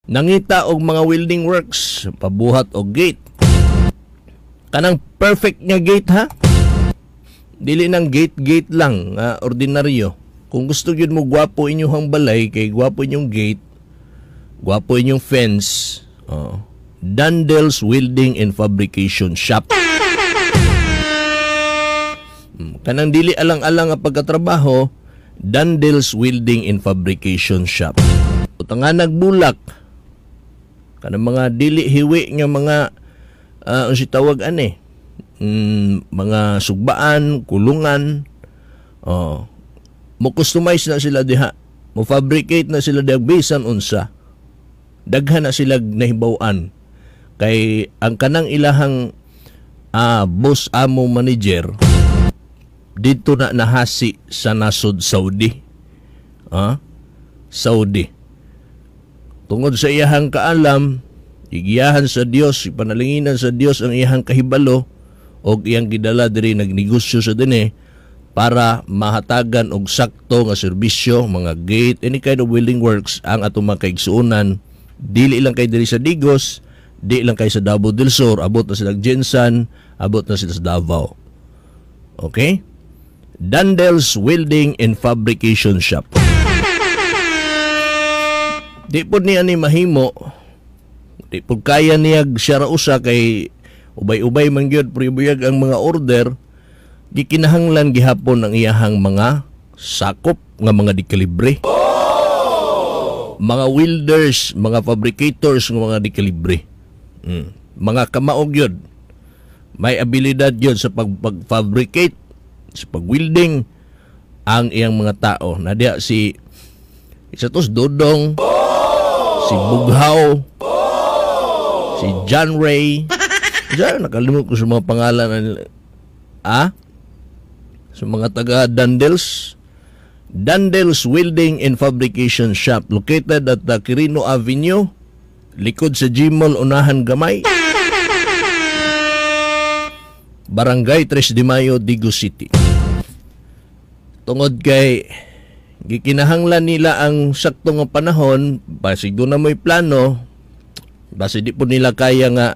Nangita og mga welding works, pabuhat og gate. Kanang perfect nga gate ha. Dili nang gate lang, ordinaryo. Kung gusto gyud mo gwapo inyong balay kay gwapo inyong gate, gwapo inyong fence. Dandel's Welding and Fabrication Shop. Kanang dili alang-alang nga pagkatrabaho, Dandel's Welding and Fabrication Shop. Utang nga nagbulak kanang mga dili hiwi nga mga si tawag mga sugbaan, kulungan. Mo customize na sila diha. Mo fabricate na sila diha bisan unsa. Daghan na sila nahibaw-an. Kay ang kanang ilahang boss amo manager dito na nahasi sa nasod Saudi. Saudi. Tungod sa iyahang kaalam, igiyahan sa Dios, ipanalinginan sa Dios ang iyahang kahibalo o iyang gidala diri nagnegosyo sa dinhi para mahatagan og sakto nga serbisyo, mga gate, any kind of welding works ang atong mga kaigsuonan. Dili lang kay diri sa Digos, di lang kay sa Davao del Sur, abot na sila Jensan, abot na sila sa Davao. Okay? Dandel's Welding and Fabrication Shop. Di po niya ni mahimo, di po kaya niyag siya rausa kay ubay-ubay man gyud pribuyag ang mga order, gikinahanglan gihapon ang iyahang mga sakop nga mga dikalibre. Mga welders, mga fabricators ng mga dikalibre. Mga kamaog yun. May abilidad yun sa pag-fabricate, sa pag-welding ang iyang mga tao. Nadya si Isatos Dodong, si Bughaw, si John Ray. Nakalimut ko sa mga pangalan sa mga taga Dandel's. Dandel's Welding and Fabrication Shop located at the Quirino Avenue, likod sa Gmall Unahan Gamay, Barangay 3 de Mayo, Digos City. Tungod kay gikinahanglan nila ang sakto nga panahon, basig doon na may plano, basi di po nila kaya nga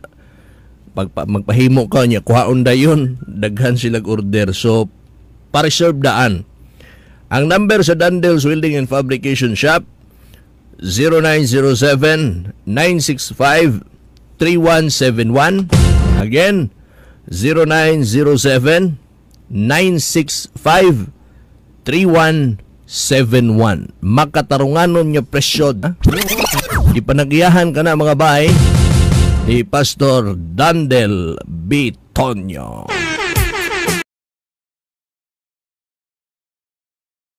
magpahimo ka niya, kuhaon dayon, daghan silang order. So, pa-reserve daan. Ang number sa Dandel's Welding and Fabrication Shop, 0907-965-3171. Again, 0907-965-3171. Makatarunganon niya presyo. Ipanagiyahan ka na mga bahay ni Pastor Dandel B. Tonyo.